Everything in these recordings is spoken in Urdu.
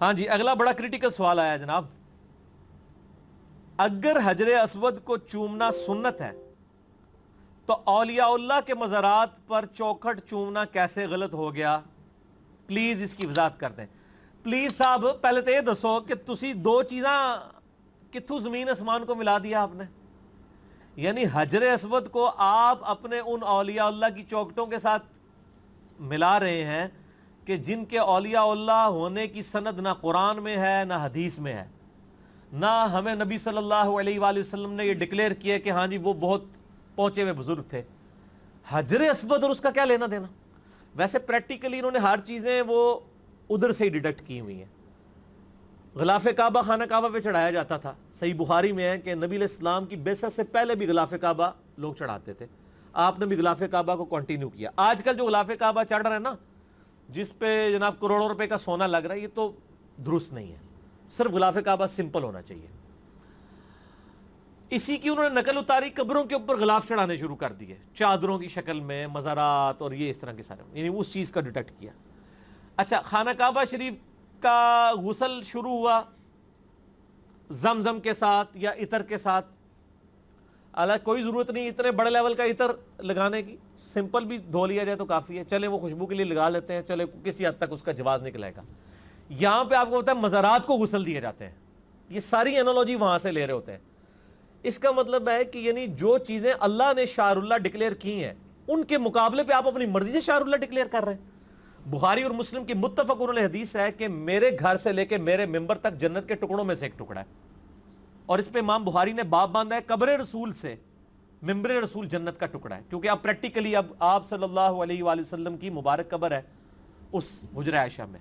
ہاں جی، اگلا بڑا کریٹیکل سوال آیا جناب، اگر حجر اسود کو چومنا سنت ہے تو اولیاء اللہ کے مزارات پر چوکھٹ چومنا کیسے غلط ہو گیا؟ پلیز اس کی وضاحت کر دیں۔ پلیز صاحب پہلے تو یہ دسو کہ تسی دو چیزاں کتھوں زمین اسمان کو ملا دیا آپ نے؟ یعنی حجر اسود کو آپ اپنے ان اولیاء اللہ کی چوکھٹوں کے ساتھ ملا رہے ہیں کہ جن کے اولیاء اللہ ہونے کی سند نہ قرآن میں ہے نہ حدیث میں ہے، نہ ہمیں نبی صلی اللہ علیہ وآلہ وسلم نے یہ ڈکلیئر کیا کہ ہاں جی وہ بہت پہنچے ہوئے بزرگ تھے۔ حجر اسود اور اس کا کیا لینا دینا؟ ویسے پریکٹیکلی انہوں نے ہر چیزیں وہ ادھر سے ہی ڈیڈکٹ کی ہوئی ہیں۔ غلاف کعبہ خانہ کعبہ پہ چڑھایا جاتا تھا، صحیح بخاری میں ہے کہ نبی علیہ السلام کی بعثت سے پہلے بھی غلاف کعبہ لوگ چڑھاتے تھے، آپ نے بھی غلاف کعبہ کو کنٹینیو کیا۔ آج کل جو غلاف کعبہ چڑھ رہا ہے نا، جس پہ جناب کروڑوں روپے کا سونا لگ رہا ہے، یہ تو درست نہیں ہے۔ صرف غلاف کعبہ سمپل ہونا چاہیے۔ اسی کی انہوں نے نقل اتاری، قبروں کے اوپر غلاف چڑھانے شروع کر دیے، چادروں کی شکل میں، مزارات اور یہ اس طرح کے سارے، یعنی اس چیز کا ڈیٹیکٹ کیا۔ اچھا، خانہ کعبہ شریف کا غسل شروع ہوا زمزم کے ساتھ یا عطر کے ساتھ، الگ کوئی ضرورت نہیں اتنے بڑے لیول کا عطر لگانے کی، سمپل بھی دھو لیا جائے تو کافی ہے، چلے وہ خوشبو کے لیے لگا لیتے ہیں، چلے کسی حد تک اس کا جواز نکلے گا۔ یہاں پہ آپ کو پتا ہے مزارات کو غسل دیے جاتے ہیں، یہ ساری انالوجی وہاں سے لے رہے ہوتے ہیں۔ اس کا مطلب ہے کہ یعنی جو چیزیں اللہ نے شعر اللہ ڈکلیئر کی ہیں ان کے مقابلے پہ آپ اپنی مرضی سے شعر اللہ ڈکلیئر کر رہے ہیں۔ بخاری اور مسلم کی متفق علیہ حدیث ہے کہ میرے گھر سے لے کے میرے ممبر تک جنت کے ٹکڑوں میں سے ایک ٹکڑا ہے، اور اس پہ امام بخاری نے باب باندھا ہے قبر رسول سے ممبر رسول جنت کا ٹکڑا ہے، کیونکہ اب پریکٹیکلی اب آپ صلی اللہ علیہ وآلہ وسلم کی مبارک قبر ہے اس حجرہ عائشہ میں۔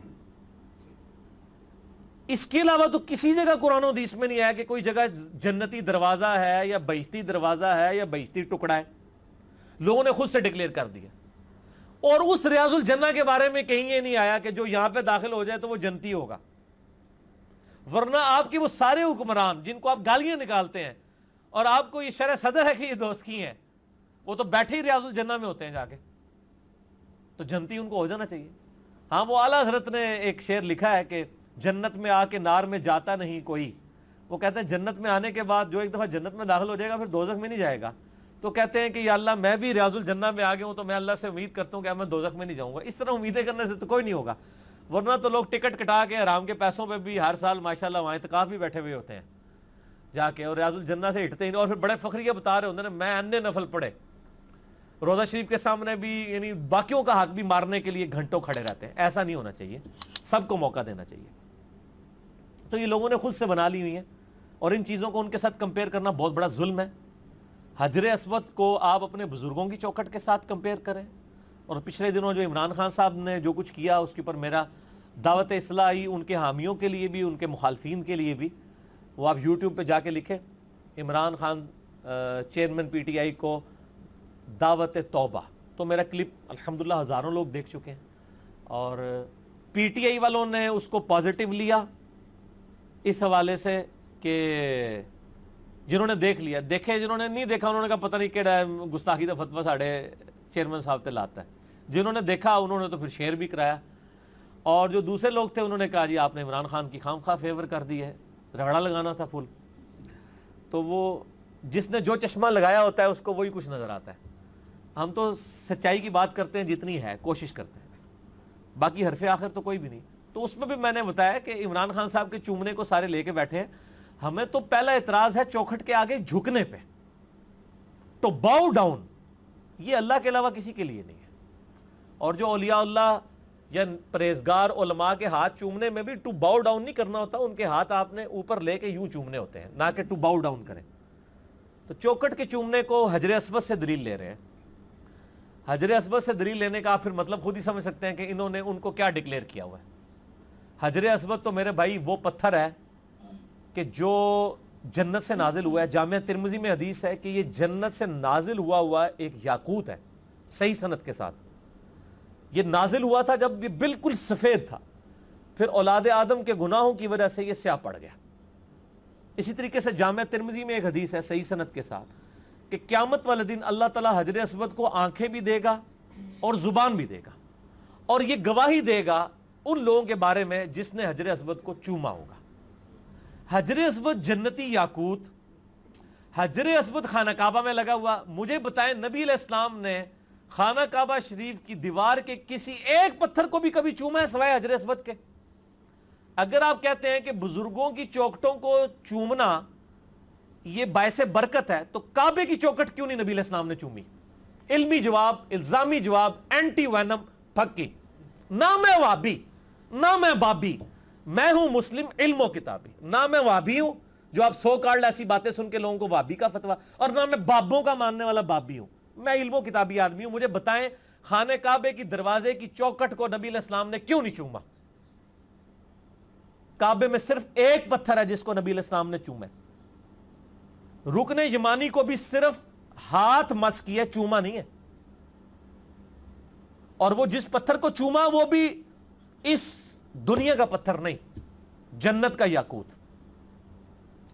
اس کے علاوہ تو کسی جگہ قرآن و حدیث میں نہیں آیا کہ کوئی جگہ جنتی دروازہ ہے یا بہشتی دروازہ ہے یا بہشتی ٹکڑا ہے، لوگوں نے خود سے ڈکلیئر کر دیا۔ اور اس ریاض الجنہ کے بارے میں کہیں یہ نہیں آیا کہ جو یہاں پہ داخل ہو جائے تو وہ جنتی ہوگا، ورنہ آپ کی وہ سارے حکمران جن کو آپ گالیاں نکالتے ہیں اور آپ کو یہ شرح صدر ہے کہ یہ دوست کی ہیں، وہ تو بیٹھے ہی ریاض الجنہ میں ہوتے ہیں جا کے، تو جنتی ان کو ہو جانا چاہیے۔ ہاں، وہ اعلیٰ حضرت نے ایک شعر لکھا ہے کہ جنت میں آ کے نار میں جاتا نہیں کوئی، وہ کہتے ہیں جنت میں آنے کے بعد جو ایک دفعہ جنت میں داخل ہو جائے گا پھر دوزخ میں نہیں جائے گا، تو کہتے ہیں کہ یا اللہ میں بھی ریاض الجنہ میں آ گیا ہوں تو میں اللہ سے امید کرتا ہوں کہ میں دوزخ میں نہیں جاؤں گا۔ اس طرح امیدیں کرنے سے تو کوئی نہیں ہوگا، ورنہ تو لوگ ٹکٹ کٹا کے حرام کے پیسوں پہ بھی ہر سال ماشاءاللہ وہاں اعتکاف بھی بیٹھے ہوئے ہوتے ہیں جا کے، اور ریاض الجنہ سے ہٹتے ہی نہیں، اور پھر بڑے فخریہ بتا رہے ہوتے ہیں میں انے نفل پڑھے، روزہ شریف کے سامنے بھی یعنی باقیوں کا حق بھی مارنے کے لیے گھنٹوں کھڑے رہتے ہیں۔ ایسا نہیں ہونا چاہیے، سب کو موقع دینا چاہیے۔ تو یہ لوگوں نے خود سے بنا لی ہوئی ہیں، اور ان چیزوں کو ان کے ساتھ کمپیئر کرنا بہت بڑا ظلم ہے۔ حجر اسود کو آپ اپنے بزرگوں کی چوکھٹ کے ساتھ کمپیئر کریں، اور پچھلے دنوں جو عمران خان صاحب نے جو کچھ کیا اس کے اوپر میرا دعوت اصلاحی ان کے حامیوں کے لیے بھی ان کے مخالفین کے لیے بھی، وہ آپ یوٹیوب پہ جا کے لکھیں Imran Khan chairman P T I کو دعوت توبہ، تو میرا کلپ الحمدللہ ہزاروں لوگ دیکھ چکے ہیں، اور پی ٹی آئی والوں نے اس کو پازیٹیو لیا اس حوالے سے کہ جنہوں نے دیکھ لیا دیکھے، جنہوں نے نہیں دیکھا انہوں نے کہا پتہ نہیں کیڑا گستاخی دا فتویٰ ساڑھے چیئرمین صاحب تے لاتا ہے، جنہوں نے دیکھا انہوں نے تو پھر شیئر بھی کرایا، اور جو دوسرے لوگ تھے انہوں نے کہا جی آپ نے عمران خان کی خام خواہ فیور کر دی ہے، رگڑا لگانا تھا فل۔ تو وہ جس نے جو چشمہ لگایا ہوتا ہے اس کو وہی کچھ نظر آتا ہے۔ ہم تو سچائی کی بات کرتے ہیں جتنی ہے، کوشش کرتے ہیں، باقی حرف آخر تو کوئی بھی نہیں۔ تو اس میں بھی میں نے بتایا کہ عمران خان صاحب کے چومنے کو سارے لے کے بیٹھے ہیں، ہمیں تو پہلا اعتراض ہے چوکھٹ کے آگے جھکنے پہ، تو باؤ ڈاؤن یہ اللہ کے علاوہ کسی کے لیے نہیں ہے۔ اور جو اولیاء اللہ یا پرہیزگار علماء کے ہاتھ چومنے میں بھی ٹو باؤ ڈاؤن نہیں کرنا ہوتا، ان کے ہاتھ آپ نے اوپر لے کے یوں چومنے ہوتے ہیں، نہ کہ ٹو باؤ ڈاؤن کریں۔ تو چوکھٹ کے چومنے کو حجر اسود سے دلیل لے رہے ہیں۔ حجر اسود سے دلیل لینے کا آپ پھر مطلب خود ہی سمجھ سکتے ہیں کہ انہوں نے ان کو کیا ڈکلیئر کیا ہوا ہے۔ حجر اسود تو میرے بھائی وہ پتھر ہے کہ جو جنت سے نازل ہوا ہے، جامعہ ترمذی میں حدیث ہے کہ یہ جنت سے نازل ہوا ایک یاقوت ہے، صحیح سند کے ساتھ۔ یہ نازل ہوا تھا جب یہ بالکل سفید تھا، پھر اولاد آدم کے گناہوں کی وجہ سے یہ سیاہ پڑ گیا۔ اسی طریقے سے جامعہ ترمذی میں ایک حدیث ہے صحیح سند کے ساتھ کہ قیامت والے دن اللہ تعالیٰ حجر اسود کو آنکھیں بھی دے گا اور زبان بھی دے گا، اور یہ گواہی دے گا ان لوگوں کے بارے میں جس نے حجر اسود کو چوما ہوگا. حجر اسود جنتی یاقوت، حجر اسود خانہ کعبہ میں لگا ہوا. مجھے بتائیں نبی علیہ السلام نے خانہ کعبہ شریف کی دیوار کے کسی ایک پتھر کو بھی کبھی چوما ہے سوائے حجر اسود کے؟ اگر آپ کہتے ہیں کہ بزرگوں کی چوکٹوں کو چومنا یہ باعث برکت ہے تو کعبے کی چوکٹ کیوں نہیں نبی علیہ السلام نے چومی؟ علمی جواب، الزامی جواب، اینٹی وینم پھکی. نہ میں وابی نہ میں بابی، میں ہوں مسلم علم و کتابی. نہ میں وابی ہوں جو آپ سو کارڈ ایسی باتیں سن کے لوگوں کو وابی کا فتویٰ، اور نہ میں بابوں کا ماننے والا بابی ہوں. میں علم و کتابی آدمی ہوں. مجھے بتائیں خانہ کعبے کی دروازے کی چوکٹ کو نبی علیہ السلام نے کیوں نہیں چوما؟ کعبے میں صرف ایک پتھر ہے جس کو نبی علیہ السلام نے چوما. رکن یمانی کو بھی صرف ہاتھ مس کیا، چوما نہیں ہے. اور وہ جس پتھر کو چوما وہ بھی اس دنیا کا پتھر نہیں، جنت کا یاقوت.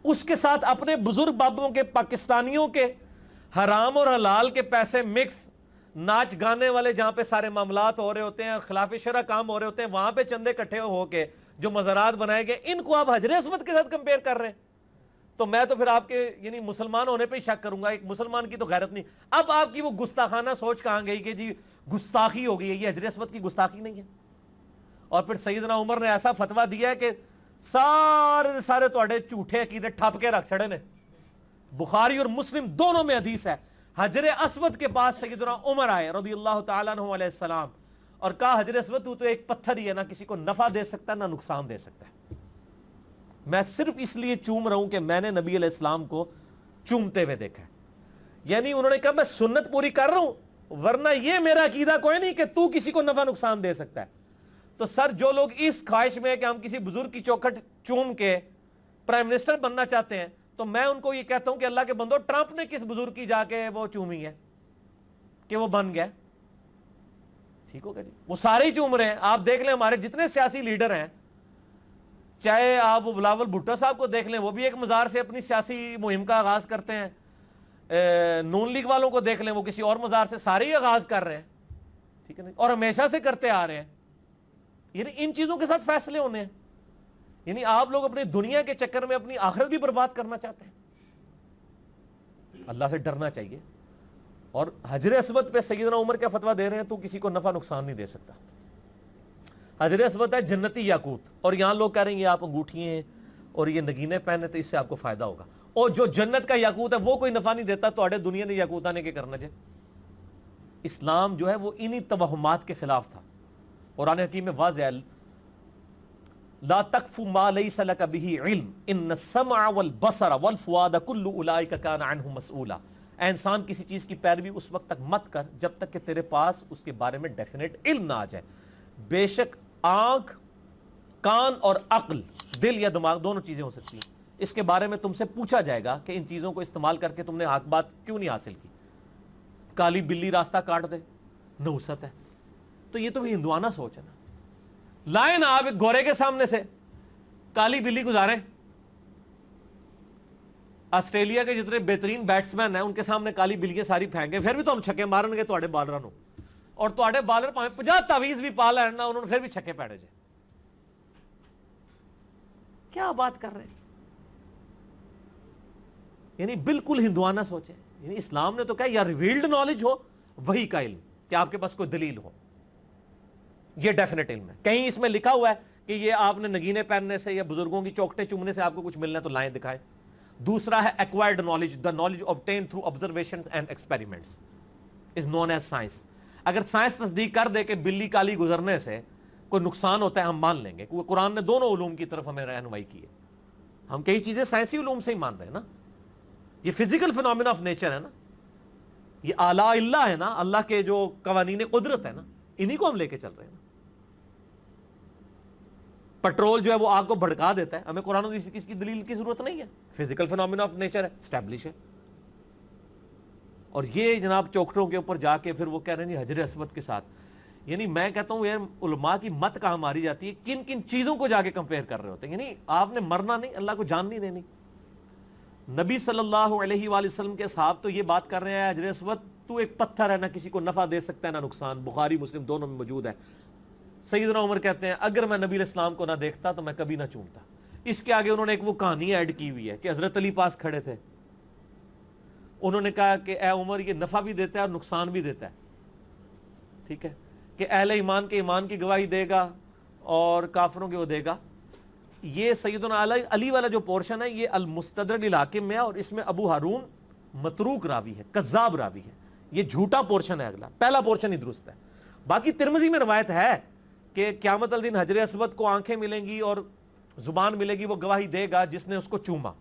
اس کے ساتھ اپنے بزرگ بابوں کے، پاکستانیوں کے حرام اور حلال کے پیسے مکس، ناچ گانے والے جہاں پہ سارے معاملات ہو رہے ہوتے ہیں، خلاف شرع کام ہو رہے ہوتے ہیں، وہاں پہ چندے اکٹھے ہو کے جو مزارات بنائے گئے، ان کو آپ حجر اسود کے ساتھ کمپیئر کر رہے ہیں. تو میں تو پھر آپ کے یعنی مسلمان ہونے پہ ہی شک کروں گا. ایک مسلمان کی تو غیرت نہیں. اب آپ کی وہ گستاخانہ سوچ کہاں گئی کہ جی گستاخی ہو گئی ہے؟ یہ حجر اسود کی گستاخی نہیں ہے. اور پھر سیدنا عمر نے ایسا فتویٰ دیا ہے کہ سارے تواڈے جھوٹے عقیدے ٹھپ کے رکھ چھڑے نے. بخاری اور مسلم دونوں میں حدیث ہے، حجر اسود کے پاس سیدنا عمر آئے رضی اللہ تعالیٰ عنہ علیہ السلام اور کہا حجر اسود تو ایک پتھر ہی ہے، نہ کسی کو نفع دے سکتا ہے نہ نقصان دے سکتا ہے. میں صرف اس لیے چوم رہا ہوں کہ میں نے نبی علیہ السلام کو چومتے ہوئے دیکھا ہے. یعنی انہوں نے کہا میں سنت پوری کر رہا ہوں، ورنہ یہ میرا عقیدہ کوئی نہیں کہ تو کسی کو نفع نقصان دے سکتا ہے. تو سر جو لوگ اس خواہش میں ہے کہ ہم کسی بزرگ کی چوکھٹ چوم کے پرائم منسٹر بننا چاہتے ہیں، تو میں ان کو یہ کہتا ہوں کہ اللہ کے بندو، ٹرمپ نے کس بزرگ کی جا کے وہ چومی ہے کہ وہ بن گیا؟ ٹھیک ہوگا جی، وہ سارے ہی چوم رہے ہیں. آپ دیکھ لیں ہمارے جتنے سیاسی لیڈر ہیں، چاہے آپ وہ بلاول بھٹو صاحب کو دیکھ لیں، وہ بھی ایک مزار سے اپنی سیاسی مہم کا آغاز کرتے ہیں. نون لیگ والوں کو دیکھ لیں، وہ کسی اور مزار سے سارے ہی آغاز کر رہے ہیں. ٹھیک ہے نا، اور ہمیشہ سے کرتے آ رہے ہیں. یعنی ان چیزوں کے ساتھ فیصلے ہونے ہیں. یعنی آپ لوگ اپنی دنیا کے چکر میں اپنی آخرت بھی برباد کرنا چاہتے ہیں. اللہ سے ڈرنا چاہیے. اور حجر اسود پہ سیدنا عمر کیا فتویٰ دے رہے ہیں؟ تو کسی کو نفع نقصان نہیں دے سکتا. حجر اسود ہے جنتی یاقوت، اور یہاں لوگ کہہ رہے ہیں یہ آپ انگوٹھی ہیں اور یہ نگینے پہنے تو اس سے آپ کو فائدہ ہوگا. اور جو جنت کا یاقوت ہے وہ کوئی نفع نہیں دیتا، تو اڑے دنیا نے یاقوت آنے کے کرنا جائے. اسلام جو ہے وہ انہی توہمات کے خلاف تھا. قرآن حکیم میں واضح ہے، لا تقف ما لیس لک بہ علم ان السمع والبصر والفؤاد کل اولئک کان عنہ مسئولا. اے انسان کسی چیز کی پیروی اس وقت تک مت کر جب تک کہ تیرے پاس اس کے بارے میں ڈیفینیٹ علم نہ آ جائے. بے شک آنکھ، کان اور عقل، دل یا دماغ دونوں چیزیں ہو سکتی ہیں. اس کے بارے میں تم سے پوچھا جائے گا کہ ان چیزوں کو استعمال کر کے تم نے حق بات کیوں نہیں حاصل کی. کالی بلی راستہ کاٹ دے، نحوست ہے. تو یہ تو ہندوانہ سوچ ہے نا. لائن آپ ایک گورے کے سامنے سے کالی بلی گزاریں. آسٹریلیا کے جتنے بہترین بیٹسمین ہیں ان کے سامنے کالی بلیاں ساری پھینکیں، پھر بھی تو ہم چھکے مارن گے تواڈے بالراں نوں. اور تواڈے بالر پاویں 50 تعویذ بھی پا لین نا، انہوں نے پھر بھی چھکے پیڑے جے. کیا بات کر رہے ہیں؟ یعنی بالکل ہندوانہ سوچیں. یعنی اسلام نے تو کہا یا ریویلڈ نالج ہو، وہی کا علم کہ آپ کے پاس کوئی دلیل ہو، یہ ڈیفینیٹ علم ہے. کہیں اس میں لکھا ہوا ہے کہ یہ آپ نے نگینے پہننے سے یا بزرگوں کی چوکٹیں چومنے سے آپ کو کچھ ملنا ہے تو لائیں دکھائے. دوسرا ہے acquired knowledge, the knowledge obtained through observations and experiments is known as science. اگر سائنس تصدیق کر دے کہ بلی کالی گزرنے سے کوئی نقصان ہوتا ہے ہم مان لیں گے. قرآن نے دونوں علوم کی طرف ہمیں رہنمائی کی ہے. ہم کئی چیزیں سائنسی علوم سے ہی مان رہے ہیں نا. یہ فزیکل فینومینا آف نیچر ہے نا، یہ آلاء اللہ ہے نا، اللہ کے جو قوانین قدرت ہے نا، انہی کو ہم لے کے چل رہے ہیں نا. پٹرول جو ہے وہ آگ کو بھڑکا دیتا ہے، ہمیں قرآن و حدیث کی دلیل کی ضرورت نہیں ہے. فزیکل فینومینا آف نیچر ہے، اسٹیبلش ہے. اور یہ جناب چوکٹوں کے اوپر جا کے پھر وہ کہہ رہے ہیں حجر اسود کے ساتھ. یعنی میں کہتا ہوں یہ علماء کی مت کہاں ماری جاتی ہے، کن کن چیزوں کو جا کے کمپیئر کر رہے ہوتے ہیں. یعنی آپ نے مرنا نہیں، اللہ کو جان نہیں دینی. نبی صلی اللہ علیہ وآلہ وسلم کے صحاب تو یہ بات کر رہے ہیں حجر اسود تو ایک پتھر ہے، نہ کسی کو نفع دے سکتا ہے نہ نقصان. بخاری مسلم دونوں میں موجود ہے. سیدنا عمر کہتے ہیں اگر میں نبی علیہ السلام کو نہ دیکھتا تو میں کبھی نہ چومتا. اس کے آگے انہوں نے ایک وہ کہانی ایڈ کی ہوئی ہے کہ حضرت علی پاس کھڑے تھے, انہوں نے کہا کہ اے عمر یہ نفع بھی دیتا ہے اور نقصان بھی دیتا ہے, ٹھیک ہے, کہ اہل ایمان کے ایمان کی گواہی دے گا اور کافروں کی وہ دے گا. یہ سیدنا علی والا جو پورشن ہے یہ المستدرک للحاکم میں ہے, اور اس میں ابو ہارون متروک راوی ہے, کذاب راوی ہے, یہ جھوٹا پورشن ہے. اگلا پہلا پورشن ہی درست ہے. باقی ترمذی میں روایت ہے کہ قیامت الدین حجر اسود کو آنکھیں ملیں گی اور زبان ملے گی, وہ گواہی دے گا جس نے اس کو چوما.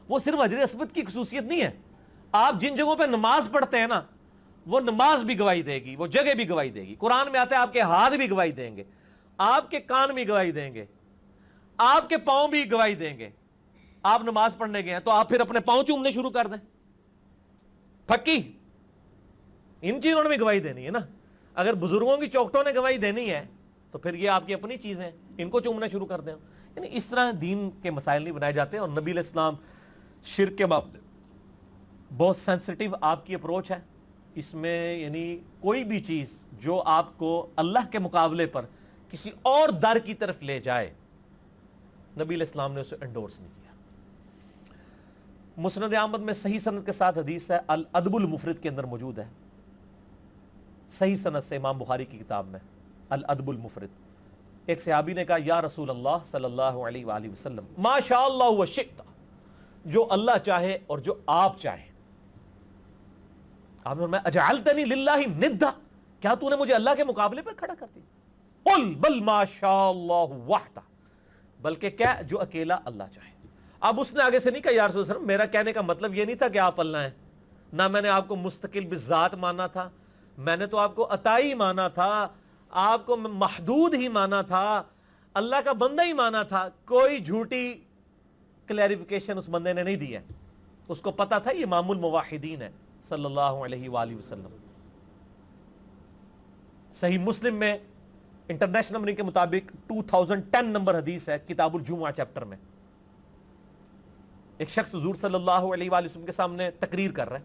وہ صرف حجر اسود کی خصوصیت نہیں ہے, آپ جن جگہوں پہ نماز پڑھتے ہیں نا وہ نماز بھی گواہی دے گی, وہ جگہ بھی گواہی دے گی. قرآن میں آتا ہے آپ کے ہاتھ بھی گواہی دیں گے, آپ کے کان بھی گواہی دیں گے, آپ کے پاؤں بھی گواہی دیں گے. آپ نماز پڑھنے گئے ہیں تو آپ پھر اپنے پاؤں چومنے شروع کر دیں, پھکی ان چیزوں نے بھی گواہی دینی ہے نا. اگر بزرگوں کی چوکٹوں نے گواہی دینی ہے تو پھر یہ آپ کی اپنی چیزیں ہیں, ان کو چومنا شروع کر دیں. یعنی اس طرح دین کے مسائل نہیں بنائے جاتے. اور نبی علیہ السلام شرک کے معاملے بہت سینسٹیو آپ کی اپروچ ہے. اس میں یعنی کوئی بھی چیز جو آپ کو اللہ کے مقابلے پر کسی اور در کی طرف لے جائے, نبی علیہ السلام نے اسے انڈورس نہیں کیا. مسند احمد میں صحیح سند کے ساتھ حدیث ہے, الادب المفرد کے اندر موجود ہے, صحیح سند سے امام بخاری کی کتاب میں الادب المفرد. ایک صحابی نے کہا یا رسول اللہ صلی اللہ علیہ وآلہ وسلم ما شاء اللہ وشئت, جو اللہ چاہے اور جو آپ چاہے. آپ نے فرمایا اجعلتنی للہ ندا, کیا تو نے مجھے اللہ کے مقابلے پر کھڑا کر دیا. قل بل ما شاء اللہ وحدہ, بلکہ کیا جو اکیلا اللہ چاہے. اب اس نے آگے سے نہیں کہا یا رسول اللہ میرا کہنے کا مطلب یہ نہیں تھا کہ آپ اللہ ہیں, نہ میں نے آپ کو مستقل بذات مانا تھا, میں نے تو آپ کو عطائی مانا تھا, آپ کو محدود ہی مانا تھا, اللہ کا بندہ ہی مانا تھا. کوئی جھوٹی کلیریفیکیشن اس بندے نے نہیں دی ہے, اس کو پتا تھا یہ امام الموحدین ہے صلی اللہ علیہ وآلہ وسلم. صحیح مسلم میں انٹرنیشنل نمبر کے مطابق 2010 نمبر حدیث ہے, کتاب الجمعہ چیپٹر میں. ایک شخص حضور صلی اللہ علیہ وآلہ وسلم کے سامنے تقریر کر رہا ہے,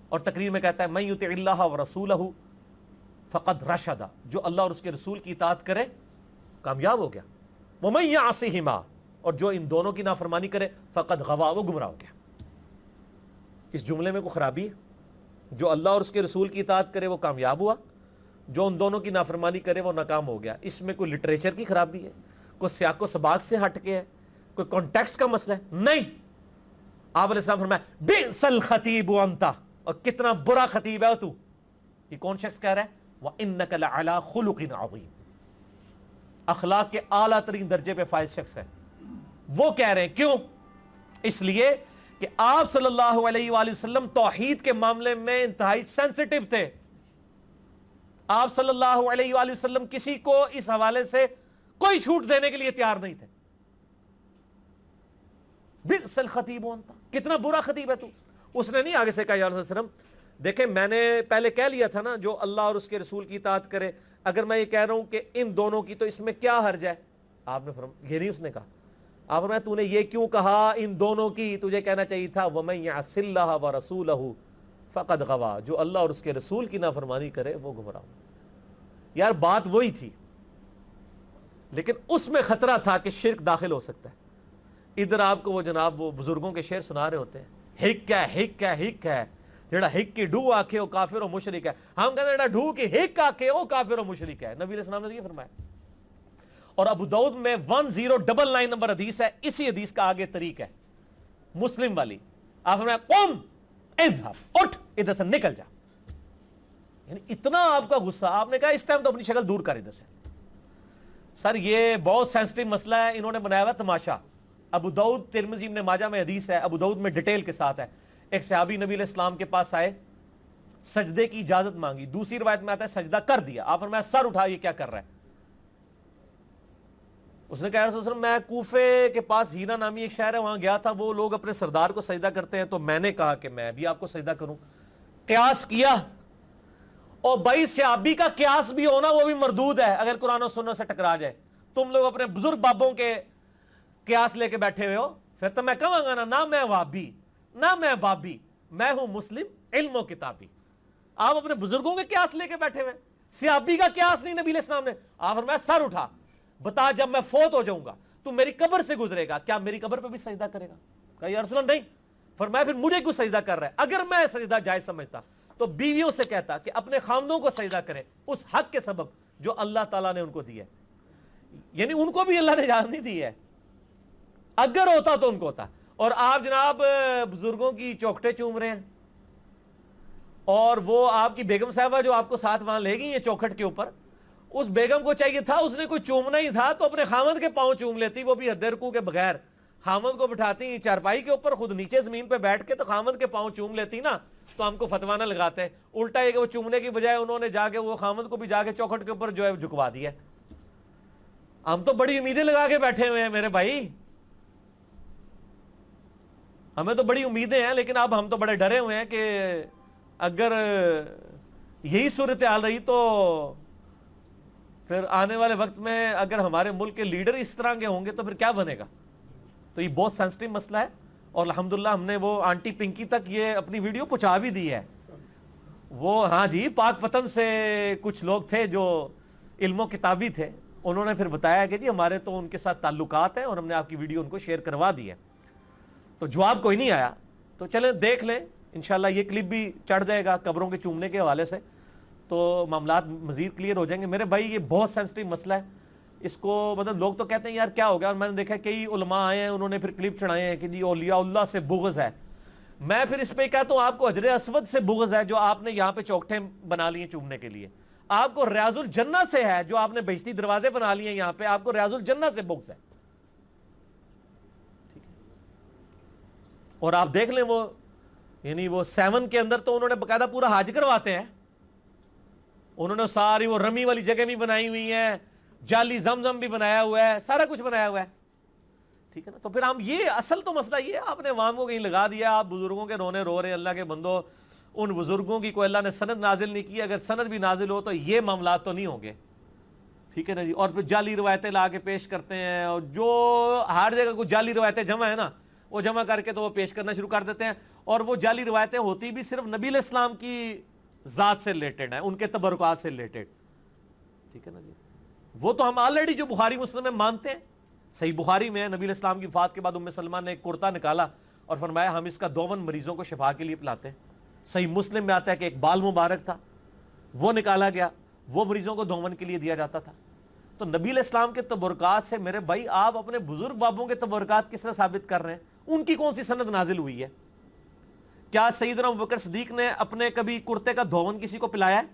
اور تقریر میں کہتا ہے من یطع اللہ ورسولہ فقد رشد, جو اللہ اور اس کے رسول کی اطاعت کرے کامیاب ہو گیا. ومن یعصہما, اور جو ان دونوں کی نافرمانی کرے فقد غوا, وہ گمراہ ہو گیا. اس جملے میں کوئی خرابی ہے؟ جو اللہ اور اس کے رسول کی اطاعت کرے وہ کامیاب ہوا, جو ان دونوں کی نافرمانی کرے وہ ناکام ہو گیا. اس میں کوئی لٹریچر کی خرابی ہے, کوئی سیاق و سباق سے ہٹ کے ہے, کوئی کانٹیکسٹ کا مسئلہ ہے؟ نہیں. آپ علیہ السلام فرمایا بئس الخطیب انت, اور کتنا برا خطیب ہے تو. یہ کون شخص کہہ رہا ہے؟ وَإِنَّكَ لَعَلَىٰ خُلُقٍ عَظِيمٍ, اخلاق کے اعلیٰ ترین درجے پہ فائز شخص ہے. وہ کہہ رہے ہیں کیوں؟ اس لیے کہ آپ صلی اللہ علیہ وآلہ وسلم توحید کے معاملے میں انتہائی سینسٹیو تھے. آپ صلی اللہ علیہ وآلہ وسلم کسی کو اس حوالے سے کوئی چھوٹ دینے کے لیے تیار نہیں تھے. بئس الخطیب انت, کتنا برا خطیب ہے تو. اس نے نہیں آگے سے کہا یا رسول اللہ صلی اللہ علیہ وسلم دیکھیں میں نے پہلے کہہ لیا تھا نا جو اللہ اور اس کے رسول کی اطاعت کرے, اگر میں یہ کہہ رہا ہوں کہ ان دونوں کی تو اس میں کیا حرج ہے. آپ نے فرمایا یہ نہیں اس نے کہا. آپ نے تو نے یہ کیوں کہا ان دونوں کی, تجھے کہنا چاہیے تھا وَمَن يَعْصِ اللَّهَ وَرَسُولَهُ فَقَدْ غَوَىٰ, جو اللہ اور اس کے رسول کی نافرمانی کرے وہ گمراہ. یار بات وہی تھی, لیکن اس میں خطرہ تھا کہ شرک داخل ہو سکتا ہے. ادھر آپ کو وہ جناب وہ بزرگوں کے شعر سنا رہے ہوتے ہیں, ہک ہے ہک ہے ہک ہے, جڑا ہک کی ڈو آکھے وہ کافر و مشرک ہے. ہم کہتے ہیں جڑا ڈو کی ہک آکھے وہ کافر و مشرک ہے. نبی علیہ السلام نے یہ فرمایا. اور ابو داؤد میں 1099 نمبر حدیث ہے, اسی حدیث کا آگے طریق ہے مسلم والی. آپ فرمایا قم اذهب, اٹھ ادھر سے نکل جا. یعنی اتنا آپ کا غصہ, آپ نے کہا اس ٹائم تو اپنی شکل دور کر ادھر سے. سر یہ بہت سینسٹیو مسئلہ ہے, انہوں نے بنایا ہوا تماشا. ابو داؤد ترمذی ابن ماجہ میں حدیث ہے, ابو داؤد میں ڈیٹیل کے ساتھ ہے. ایک صحابی نبی علیہ السلام کے پاس آئے, سجدے کی اجازت مانگی. دوسری روایت میں آتا ہے سجدہ کر دیا. آپ فرمایا سر اٹھا, یہ کیا کر رہا ہے؟ اس نے کہا رسول اللہ میں کوفے کے پاس ہیرا نامی ایک شہر ہے, وہاں گیا تھا, وہ لوگ اپنے سردار کو سجدہ کرتے ہیں, تو میں نے کہا کہ میں بھی آپ کو سجدہ کروں. قیاس کیا, اور بھائی صحابی کا قیاس بھی ہونا وہ بھی مردود ہے اگر قرآن و سنت سے ٹکرا جائے. تم لوگ اپنے بزرگ بابوں کے قیاس لے کے بیٹھے ہوئے ہو, پھر تو میں کہوں گا نہ میں وابی نہ میں بابی, میں ہوں مسلم علم و کتابی. آپ اپنے بزرگوں کے قیاس لے کے بیٹھے ہوئے. صحابی کا قیاس نہیں نبی علیہ السلام نے. آپ فرمایا سر اٹھا, بتا جب میں فوت ہو جاؤں گا تو میری قبر سے گزرے گا, کیا میری قبر پہ بھی سجدہ کرے گا؟ کہا یا رسول اللہ نہیں. فرمایا پھر مجھے کیوں سجدہ کر رہا ہے؟ اگر میں سجدہ جائز سمجھتا تو بیویوں سے کہتا کہ اپنے خامدوں کو سجدہ کریں اس حق کے سبب جو اللہ تعالیٰ نے ان کو دیا ہے. یعنی ان کو بھی اللہ نے اجازت نہیں دی ہے, اگر ہوتا تو ان کو ہوتا. اور آپ جناب بزرگوں کی چوکھٹیں چوم رہے ہیں, اور وہ آپ کی بیگم صاحبہ جو آپ کو ساتھ وہاں لے گئی ہیں چوکھٹ کے اوپر, اس بیگم کو چاہیے تھا, اس نے کوئی چومنا ہی تھا تو اپنے خامد کے پاؤں چوم لیتی, وہ بھی حد رکوع کے بغیر. خامد کو بٹھاتی چارپائی کے اوپر, خود نیچے زمین پہ بیٹھ کے, تو خامد کے پاؤں چوم لیتی نا, تو ہم کو فتویٰ نہ لگاتے. الٹا ہے کہ وہ چومنے کی بجائے انہوں نے جا کے وہ خامد کو بھی جا کے چوکھٹ کے اوپر جو ہے جھکوا دیا. ہم تو بڑی امیدیں لگا کے بیٹھے ہوئے ہیں میرے بھائی, ہمیں تو بڑی امیدیں ہیں, لیکن اب ہم تو بڑے ڈرے ہوئے ہیں کہ اگر یہی صورتحال رہی تو پھر آنے والے وقت میں اگر ہمارے ملک کے لیڈر اس طرح کے ہوں گے تو پھر کیا بنے گا. تو یہ بہت سینسٹیو مسئلہ ہے, اور الحمدللہ ہم نے وہ آنٹی پنکی تک یہ اپنی ویڈیو پہنچا بھی دی ہے. وہ ہاں جی پاک پتن سے کچھ لوگ تھے جو علم و کتابی تھے, انہوں نے پھر بتایا کہ جی ہمارے تو ان کے ساتھ تعلقات ہیں اور ہم نے آپ کی ویڈیو ان کو شیئر کروا دی ہے. تو جواب کوئی نہیں آیا, تو چلیں دیکھ لیں, انشاءاللہ یہ کلپ بھی چڑھ جائے گا قبروں کے چومنے کے حوالے سے, تو معاملات مزید کلیئر ہو جائیں گے. میرے بھائی یہ بہت سینسٹیو مسئلہ ہے, اس کو مطلب لوگ تو کہتے ہیں یار کیا ہو گیا, اور میں نے دیکھا کئی علماء آئے ہیں انہوں نے پھر کلپ چڑھائے ہیں کہ جی اولیاء اللہ سے بغض ہے. میں پھر اس پہ کہتا ہوں آپ کو حجر اسود سے بغض ہے جو آپ نے یہاں پہ چوکھٹیں بنا لی ہیں چومنے کے لیے. آپ کو ریاض الجنہ سے ہے جو آپ نے بہشتی دروازے بنا لیے ہیں یہاں پہ, آپ کو ریاض الجنہ سے بغض ہے. اور آپ دیکھ لیں وہ یعنی وہ 7 کے اندر تو انہوں نے باقاعدہ پورا حج کرواتے ہیں, انہوں نے ساری وہ رمی والی جگہ بھی بنائی ہوئی ہیں, جعلی زمزم بھی بنایا ہوا ہے, سارا کچھ بنایا ہوا ہے. ٹھیک ہے نا, تو پھر ہم یہ اصل تو مسئلہ یہ آپ نے عوام کو کہیں لگا دیا, آپ بزرگوں کے رونے رو رہے. اللہ کے بندو, ان بزرگوں کی کوئی اللہ نے سند نازل نہیں کی, اگر سند بھی نازل ہو تو یہ معاملات تو نہیں ہوں گے. ٹھیک ہے نا جی, اور پھر جعلی روایتیں لا کے پیش کرتے ہیں, اور جو ہر جگہ کو جعلی روایتیں جمع ہے نا وہ جمع کر کے تو وہ پیش کرنا شروع کر دیتے ہیں. اور وہ جعلی روایتیں ہوتی بھی صرف نبی علیہ السلام کی ذات سے ریلیٹڈ ہیں, ان کے تبرکات سے ریلیٹڈ. ٹھیک ہے نا جی, وہ تو ہم آلریڈی جو بخاری مسلم میں مانتے ہیں. صحیح بخاری میں نبی علیہ السلام کی وفات کے بعد ام سلمہ نے ایک کرتا نکالا اور فرمایا ہم اس کا 2 مریضوں کو شفا کے لیے پلاتے ہیں. صحیح مسلم میں آتا ہے کہ ایک بال مبارک تھا, وہ نکالا گیا, وہ مریضوں کو 2 کے لیے دیا جاتا تھا. تو نبی علیہ السلام کے تبرکات سے میرے بھائی آپ اپنے بزرگ بابوں کے تبرکات کس طرح ثابت کر رہے ہیں؟ ان کی کون سی سند نازل ہوئی ہے؟ کیا سیدنا ابوبکر صدیق نے اپنے کبھی کرتے کا 2 کسی کو پلایا ہے؟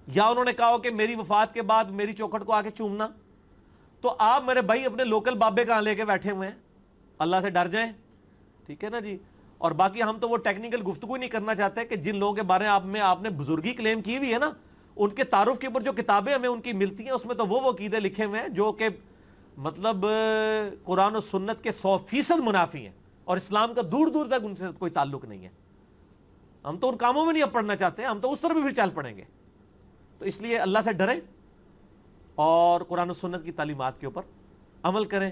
یا انہوں نے کہا ہو کہ میری وفات کے بعد میری چوکھٹ کو آ کے چومنا؟ تو آپ میرے بھائی اپنے لوکل بابے کہاں لے کے بیٹھے ہوئے ہیں, اللہ سے ڈر جائیں. ٹھیک ہے نا جی, اور باقی ہم تو وہ ٹیکنیکل گفتگو نہیں کرنا چاہتے کہ جن لوگوں کے بارے میں آپ نے بزرگی کلیم کی بھی ہے نا, ان کے تعارف کے اوپر جو کتابیں ہمیں ان کی ملتی ہیں اس میں تو وہ عقیدے لکھے ہوئے ہیں جو کہ مطلب قرآن و سنت کے 100% منافی ہیں, اور اسلام کا دور دور تک ان سے کوئی تعلق نہیں ہے. ہم تو ان کاموں میں نہیں اب پڑھنا چاہتے, ہم تو اس طرح بھی چل پڑیں گے. تو اس لیے اللہ سے ڈریں اور قرآن و سنت کی تعلیمات کے اوپر عمل کریں.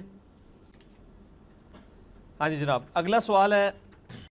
ہاں جی جناب, اگلا سوال ہے